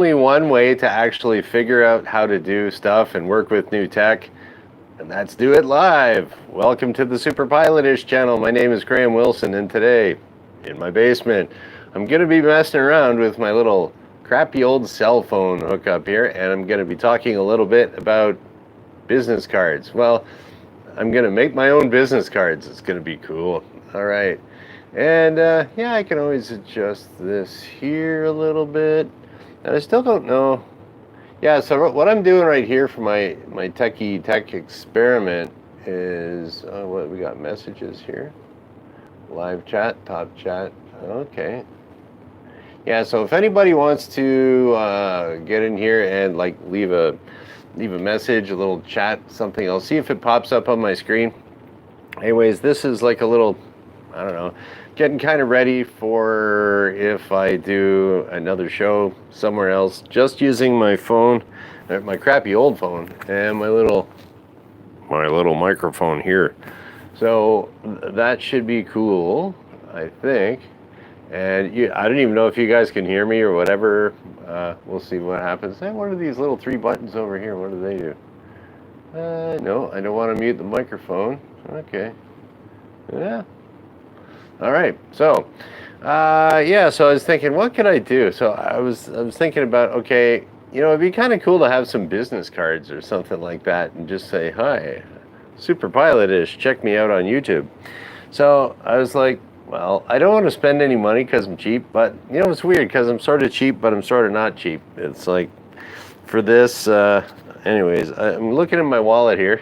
Only one way to actually figure out how to do stuff and work with new tech, and that's do it live. Welcome to the superpilotish channel. My name is Graham Wilson, and today, in my basement, I'm going to be messing around with my little crappy old cell phone hookup here, and I'm going to be talking a little bit about business cards. Well, I'm going to make my own business cards. It's going to be cool. All right. And yeah, I can always adjust this here a little bit. And I still don't know. Yeah, so what I'm doing right here for my techie tech experiment is, what we got messages here. Live chat, top chat. Okay. Yeah, so if anybody wants to get in here and like leave a message, a little chat, something, I'll see if it pops up on my screen. Anyways, this is like a little, I don't know, getting kind of ready for if I do another show somewhere else, just using my phone, my crappy old phone, and my little microphone here. So that should be cool, I think. And I don't even know if you guys can hear me or whatever. We'll see what happens. Hey, what are these little three buttons over here? What do they do? No, I don't want to mute the microphone. Okay. Yeah. All right. So, yeah. So I was thinking, what could I do? So I was thinking about, okay, it'd be kind of cool to have some business cards or something like that, and just say, "Hi, superpilotish. Check me out on YouTube." So I was like, well, I don't want to spend any money because I'm cheap, but it's weird because I'm sort of cheap, but I'm sort of not cheap. It's like for this. Anyways, I'm looking in my wallet here,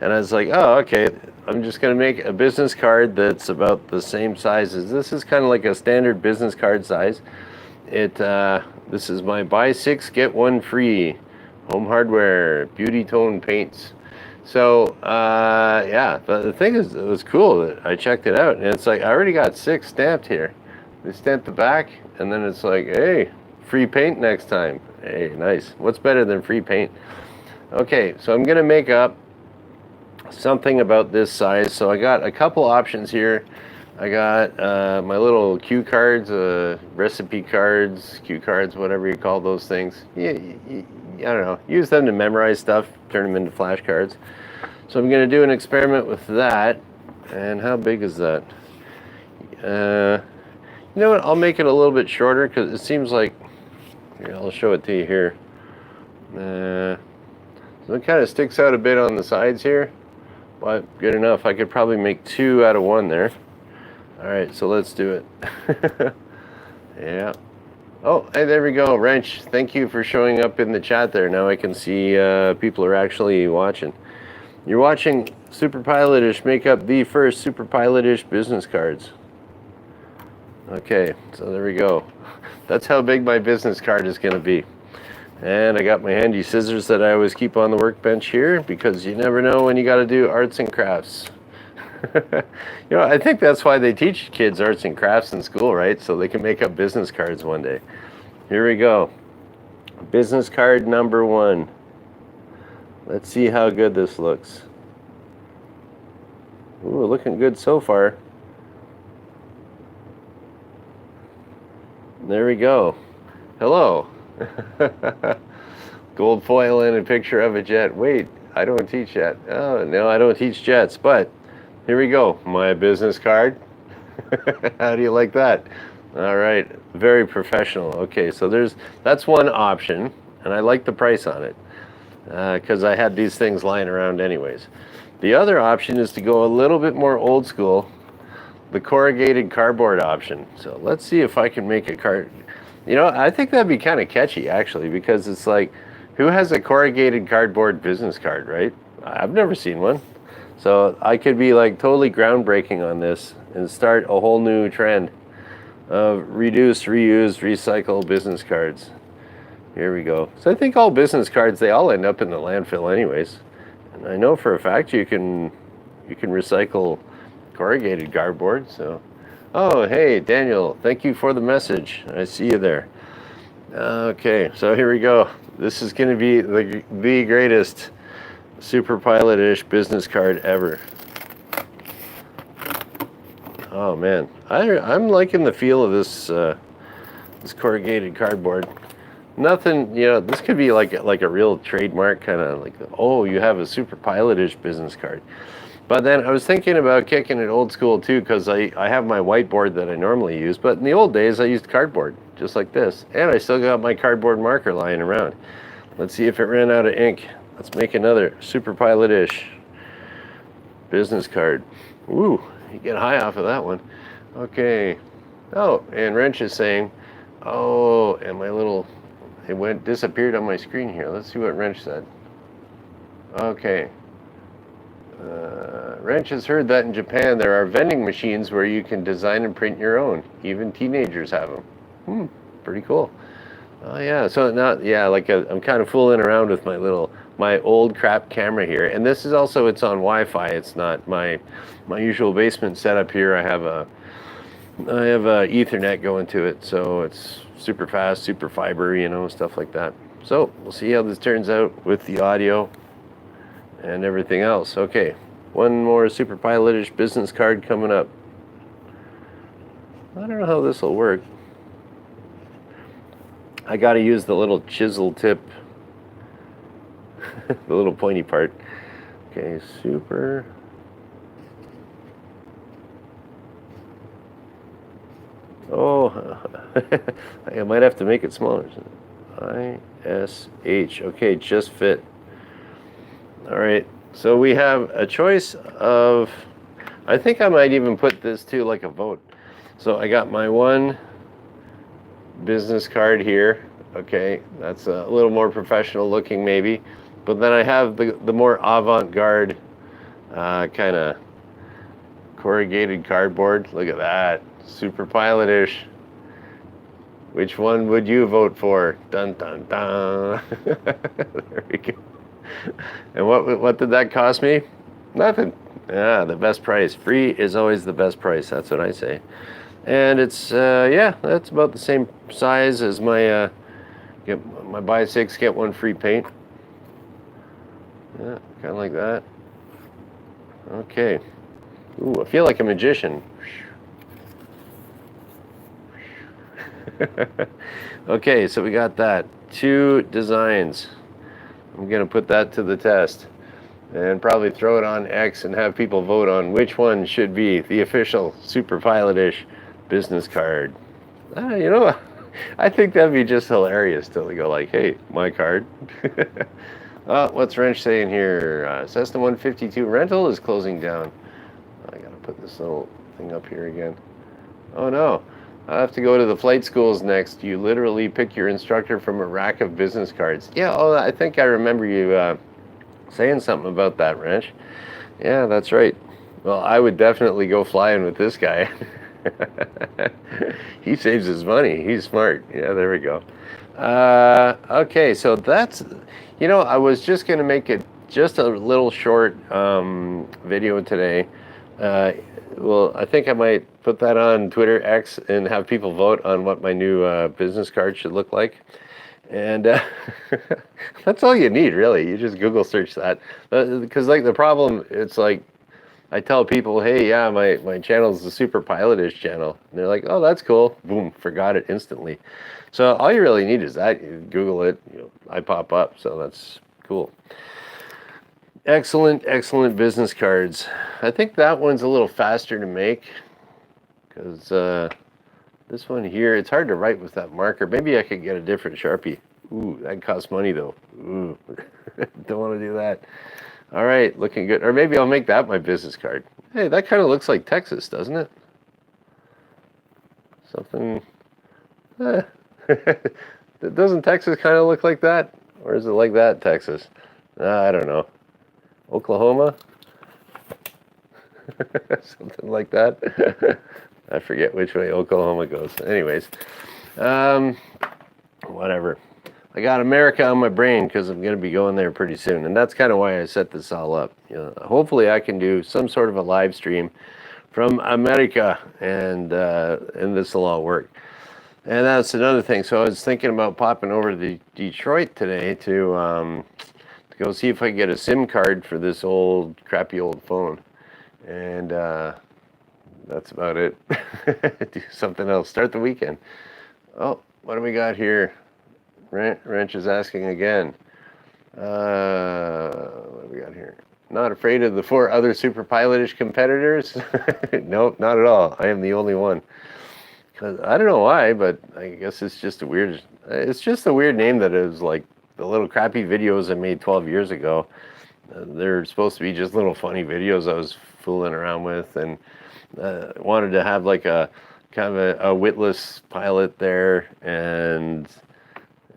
and I was like, oh, okay. I'm just going to make a business card that's about the same size as this. Is kind of like a standard business card size. This is my buy 6 get 1 free home hardware beauty tone paints. So yeah, but the thing is, it was cool that I checked it out, and it's like I already got 6 stamped here. They stamped the back, and then it's like, hey, free paint next time. Hey, nice. What's better than free paint? Okay, so I'm gonna make up something about this size. So I got a couple options here. I got my little cue cards, recipe cards, cue cards, whatever you call those things. Yeah, I don't know. Use them to memorize stuff, turn them into flashcards. So I'm going to do an experiment with that. And how big is that? You know what? I'll make it a little bit shorter because it seems like, here, I'll show it to you here. So it kind of sticks out a bit on the sides here. But good enough. I could probably make 2 out of 1 there. All right, so let's do it. Yeah. Oh, hey, there we go. Wrench, thank you for showing up in the chat there. Now I can see people are actually watching. You're watching Superpilotish make up the first Superpilotish business cards. Okay, so there we go. That's how big my business card is going to be. And I got my handy scissors that I always keep on the workbench here because you never know when you got to do arts and crafts. I think that's why they teach kids arts and crafts in school, right? So they can make up business cards one day. Here we go. Business card number 1. Let's see how good this looks. Ooh, looking good so far. There we go. Hello. Gold foil and a picture of a jet. Wait, I don't teach that. Oh, no, I don't teach jets, but here we go. My business card. How do you like that? All right, very professional. Okay, so that's one option, and I like the price on it because I had these things lying around anyways. The other option is to go a little bit more old school, the corrugated cardboard option. So let's see if I can make a card. I think that'd be kind of catchy, actually, because it's like, who has a corrugated cardboard business card, right? I've never seen one. So I could be like totally groundbreaking on this and start a whole new trend of reduce, reuse, recycle business cards. Here we go. So I think all business cards, they all end up in the landfill anyways. And I know for a fact you can recycle corrugated cardboard, so. Oh, hey, Daniel, thank you for the message. I see you there. Okay, so here we go. This is going to be the greatest superpilotish business card ever. Oh, man. I'm liking the feel of this corrugated cardboard. Nothing, you know, this could be like a real trademark kind of like, oh, you have a super pilotish business card. But then I was thinking about kicking it old school too, because I have my whiteboard that I normally use, but in the old days I used cardboard, just like this. And I still got my cardboard marker lying around. Let's see if it ran out of ink. Let's make another super pilotish business card. Ooh, you get high off of that one. Okay. Oh, and Wrench is saying, oh, and my little, it disappeared on my screen here. Let's see what Wrench said. Okay. Wrench has heard that in Japan there are vending machines where you can design and print your own. Even teenagers have them. Pretty cool. Oh yeah, so now, yeah, I'm kind of fooling around with my old crap camera here. And this is also, it's on Wi-Fi. It's not my usual basement setup here. I have a Ethernet going to it, so it's super fast, super fiber, you know, stuff like that. So we'll see how this turns out with the audio and everything else. Okay, one more super pilotish business card coming up. I don't know how this will work. I got to use the little chisel tip, the little pointy part. Okay, super. Oh, I might have to make it smaller. ISH. Okay, just fit. All right, so we have a choice of, I think I might even put this to like a vote. So I got my one business card here. Okay, that's a little more professional looking maybe. But then I have the more avant-garde kind of corrugated cardboard. Look at that, super pilotish. Which one would you vote for? Dun dun dun. There we go. And what did that cost me? Nothing. Yeah, the best price. Free is always the best price. That's what I say. And it's yeah, that's about the same size as my my buy 6 get 1 free paint. Yeah, kind of like that. Okay. Ooh, I feel like a magician. Okay, so we got that. 2 designs. I'm gonna put that to the test and probably throw it on X and have people vote on which one should be the official super pilotish business card. You know, I think that'd be just hilarious till they go like, hey, my card. What's Wrench saying here? Cessna 152 rental is closing down. I gotta put this little thing up here again. Oh no, I have to go to the flight schools next. You literally pick your instructor from a rack of business cards. Yeah, oh, I think I remember you saying something about that, Wrench. Yeah, that's right. Well, I would definitely go flying with this guy. He saves his money. He's smart. Yeah, there we go. Okay, so that's, you know, I was just going to make it just a little short video today. Well, I think I might put that on Twitter X and have people vote on what my new business card should look like. And that's all you need, really. You just Google search that. Because, like, the problem, it's like, I tell people, hey, yeah, my channel is the Super Pilotish channel. And they're like, oh, that's cool. Boom, forgot it instantly. So all you really need is that. You Google it, you know, I pop up. So that's cool. Excellent, excellent business cards. I think that one's a little faster to make because this one here, it's hard to write with that marker. Maybe I could get a different Sharpie. Ooh, that costs money though. Ooh, don't want to do that. All right, looking good. Or maybe I'll make that my business card. Hey, that kind of looks like Texas, doesn't it? Something. Doesn't Texas kind of look like that? Or is it like that, Texas? I don't know. Oklahoma? Something like that. I forget which way Oklahoma goes. Anyways, whatever. I got America on my brain because I'm going to be going there pretty soon. And that's kind of why I set this all up. You know, hopefully I can do some sort of a live stream from America and this will all work. And that's another thing. So I was thinking about popping over to Detroit today to go see if I can get a SIM card for this crappy old phone. And that's about it. Do something else. Start the weekend. Oh, what do we got here? Wrench is asking again. What do we got here? Not afraid of the 4 other super pilotish competitors? Nope, not at all. I am the only one. Cause I don't know why, but I guess it's just a weird. It's just a weird name that is like the little crappy videos I made 12 years ago. They're supposed to be just little funny videos I was fooling around with, and wanted to have like a kind of a witless pilot there, and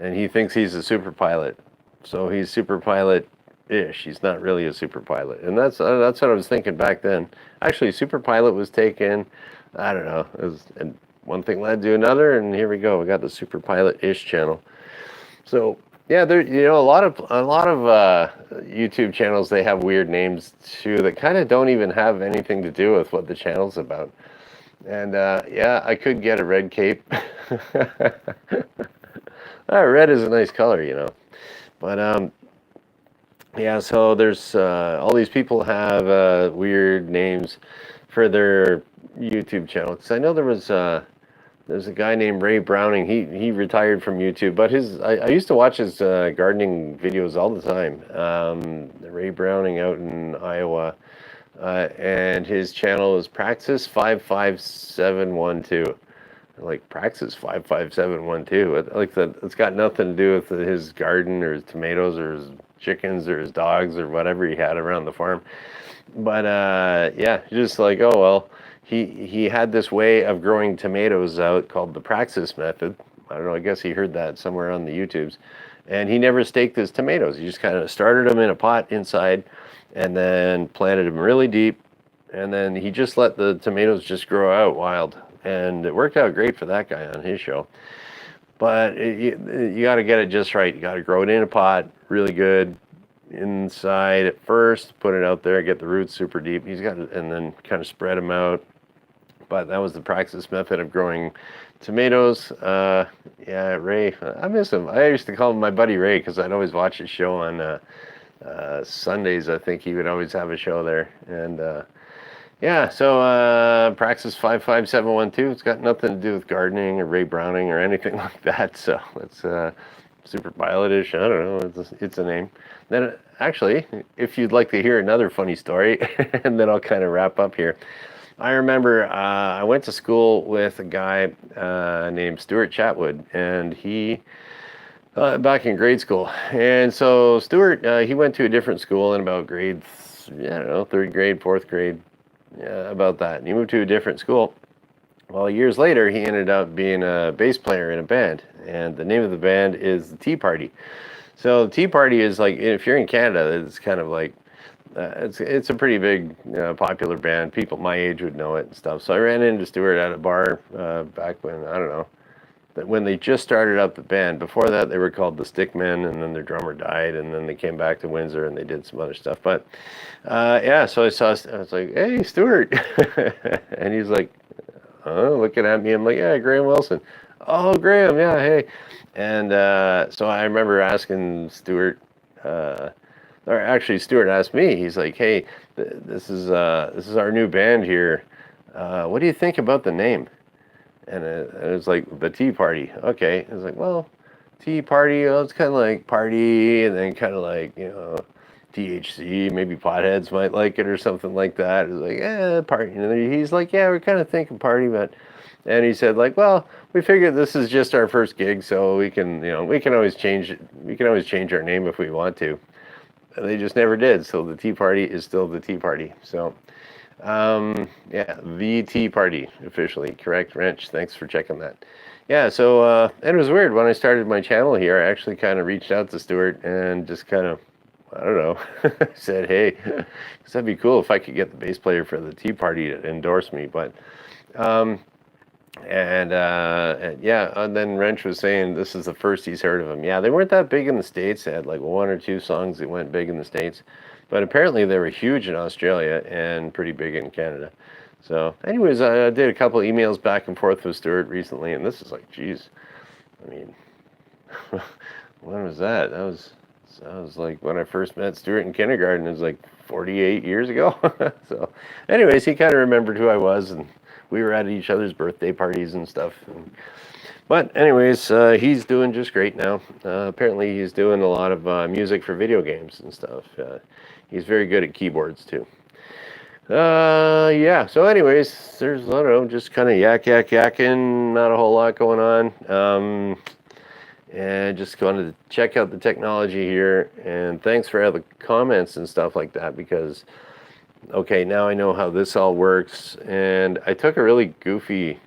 he thinks he's a super pilot, so he's super pilot-ish. He's not really a super pilot, and that's what I was thinking back then. Actually, super pilot was taken. I don't know. And one thing led to another, and here we go. We got the super pilot-ish channel. So yeah, there a lot of YouTube channels, they have weird names too that kind of don't even have anything to do with what the channel's about. And yeah, I could get a red cape. Red is a nice color, But yeah, so there's all these people have weird names for their YouTube channel. Because I know there's a guy named Ray Browning. He retired from YouTube, but I used to watch his gardening videos all the time. Ray Browning out in Iowa, and his channel is Praxis 55712. Like Praxis 55712. Like that. It's got nothing to do with his garden or his tomatoes or his chickens or his dogs or whatever he had around the farm. But yeah, just like, oh well. He had this way of growing tomatoes out called the Praxis method. I don't know, I guess he heard that somewhere on the YouTubes. And he never staked his tomatoes. He just kind of started them in a pot inside and then planted them really deep. And then he just let the tomatoes just grow out wild. And it worked out great for that guy on his show. But you got to get it just right. You got to grow it in a pot really good inside at first, put it out there, get the roots super deep. And then kind of spread them out. But that was the Praxis method of growing tomatoes. Yeah, Ray, I miss him. I used to call him my buddy Ray because I'd always watch his show on Sundays. I think he would always have a show there. And yeah, so Praxis 55712, it's got nothing to do with gardening or Ray Browning or anything like that. So it's super pilotish. I don't know. It's a name. Then actually, if you'd like to hear another funny story, and then I'll kind of wrap up here. I remember I went to school with a guy named Stuart Chatwood, and he back in grade school. And so Stuart, he went to a different school in about grade, I don't know, 3rd grade, 4th grade, yeah, about that. And he moved to a different school. Well, years later, he ended up being a bass player in a band, and the name of the band is the Tea Party. So the Tea Party is like, if you're in Canada, it's kind of like, it's a pretty big, popular band. People my age would know it and stuff. So I ran into Stuart at a bar back when, I don't know, when they just started up the band. Before that, they were called the Stickmen, and then their drummer died, and then they came back to Windsor and they did some other stuff. But yeah, so I was like, hey, Stuart. And he's like, looking at me. I'm like, yeah, Graham Wilson. Oh, Graham, yeah, hey. And so I remember asking Stuart, or actually Stuart asked me, he's like, hey, this is our new band here. What do you think about the name? And it was like, the Tea Party. Okay. I was like, well, Tea Party, well, it's kind of like party, and then kind of like, THC, maybe potheads might like it or something like that. It was like, party. And he's like, yeah, we're kind of thinking party, but, and he said like, well, we figured this is just our first gig, so we can, we can always change it. We can always change our name if we want to. And they just never did. So the Tea Party is still the Tea Party. So, yeah, the Tea Party officially. Correct, Wrench. Thanks for checking that. Yeah, so, and it was weird. When I started my channel here, I actually kind of reached out to Stuart and just kind of, I don't know, said, hey, that'd be cool if I could get the bass player for the Tea Party to endorse me. But, and yeah, and then Wrench was saying this is the first he's heard of them. Yeah, they weren't that big in the States. They had like 1 or 2 songs that went big in the States. But apparently they were huge in Australia and pretty big in Canada. So anyways, I did a couple emails back and forth with Stuart recently, and this is like, geez, I mean, when was that? That was like when I first met Stuart in kindergarten. It was like 48 years ago. So anyways, he kind of remembered who I was, and we were at each other's birthday parties and stuff. But anyways, he's doing just great now. Apparently, he's doing a lot of music for video games and stuff. He's very good at keyboards too. Yeah. So, anyways, there's I don't know, just kind of yakking. Not a whole lot going on. And just wanted to check out the technology here. And thanks for all the comments and stuff like that because, okay, now I know how this all works. And I took a really goofy.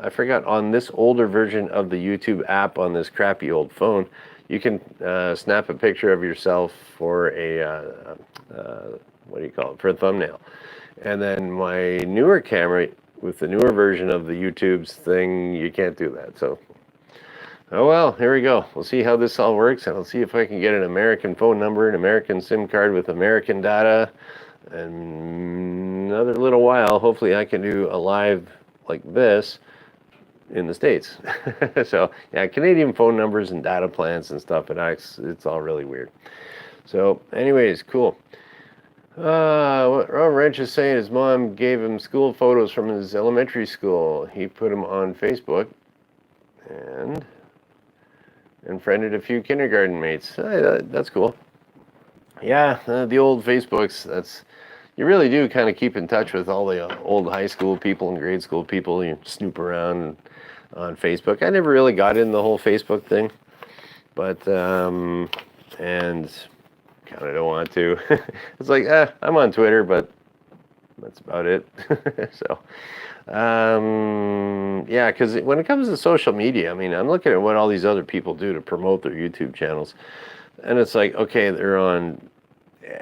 I forgot on this older version of the YouTube app on this crappy old phone, you can snap a picture of yourself for a what do you call it, for a thumbnail. And then my newer camera with the newer version of the YouTube's thing, you can't do that. So, oh well, here we go. We'll see how this all works, and I'll see if I can get an American phone number, an American SIM card with American data, and another little while, hopefully I can do a live like this in the States. So, yeah, Canadian phone numbers and data plans and stuff, it's all really weird. So, anyways, cool. What Wrench is saying, his mom gave him school photos from his elementary school. He put them on Facebook and friended a few kindergarten mates. That's cool. Yeah, the old Facebooks, you really do kind of keep in touch with all the old high school people and grade school people. You snoop around on Facebook. I never really got in the whole Facebook thing, but, and kind of don't want to. It's like, I'm on Twitter, but that's about it. So, yeah, because when it comes to social media, I mean, I'm looking at what all these other people do to promote their YouTube channels, and it's like, okay, they're on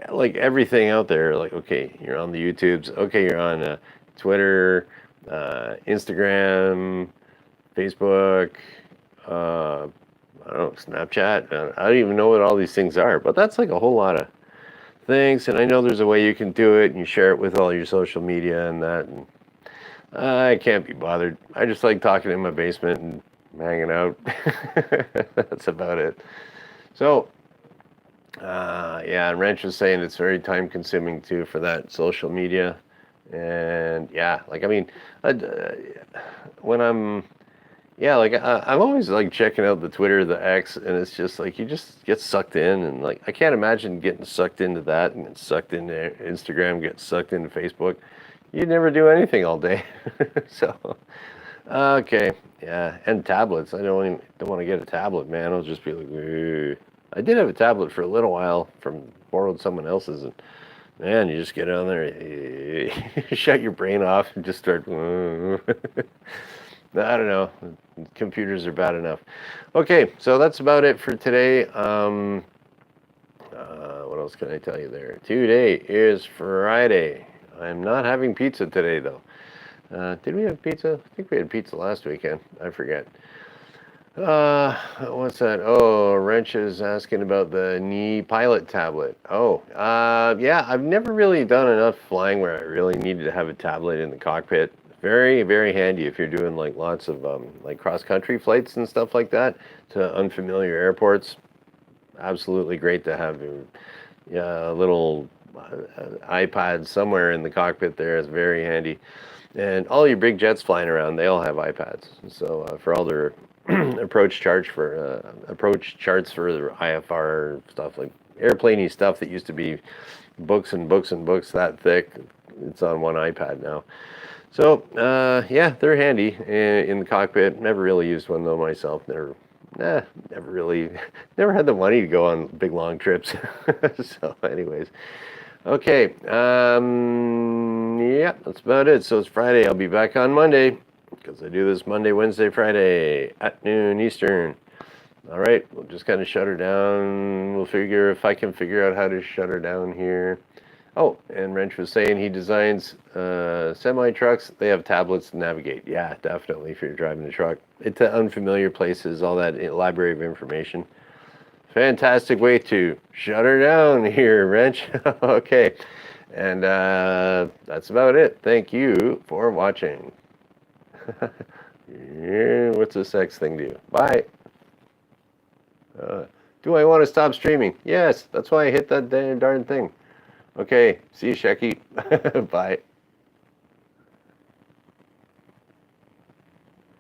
like everything out there. Like, okay, you're on the YouTubes. Okay, you're on Twitter, Instagram, Facebook. I don't know, Snapchat. I don't even know what all these things are, but that's like a whole lot of things. And I know there's a way you can do it, and you share it with all your social media and that. And I can't be bothered. I just like talking in my basement and hanging out. That's about it. So, yeah, and Wrench was saying it's very time consuming too for that social media. And yeah, like, I mean, when I'm always like checking out the Twitter, the X, and it's just like you just get sucked in, and like I can't imagine getting sucked into that and get sucked into Instagram, get sucked into Facebook. You'd never do anything all day. So, okay, yeah, and tablets. I don't want to get a tablet, man. I'll just be like, ugh. I did have a tablet for a little while borrowed someone else's, and man, you just get on there, shut your brain off, and just start. I don't know. Computers are bad enough. Okay, so that's about it for today. What else can I tell you there? Today is Friday. I'm not having pizza today, though. Did we have pizza? I think we had pizza last weekend. I forget. What's that? Oh, Wrench is asking about the knee pilot tablet. Oh, yeah, I've never really done enough flying where I really needed to have a tablet in the cockpit. Very, very handy if you're doing like lots of like cross-country flights and stuff like that to unfamiliar airports. Absolutely great to have a little iPad somewhere in the cockpit there is very handy. And all your big jets flying around, they all have iPads. So for all their approach charts for their IFR stuff, like airplaney stuff that used to be books and books and books that thick, it's on one iPad now. So, yeah, they're handy in the cockpit. Never really used one, though, myself. Never had the money to go on big, long trips. So, anyways. Okay, yeah, that's about it. So, it's Friday. I'll be back on Monday, because I do this Monday, Wednesday, Friday at noon Eastern. All right, we'll just kind of shut her down. We'll figure if I can figure out how to shut her down here. Oh, and Wrench was saying he designs semi-trucks. They have tablets to navigate. Yeah, definitely if you're driving a truck. Into unfamiliar places, all that library of information. Fantastic way to shut her down here, Wrench. Okay, and that's about it. Thank you for watching. Yeah, what's this X thing do? Bye. Do I want to stop streaming? Yes, that's why I hit that darn thing. Okay, see you, Shecky. Bye.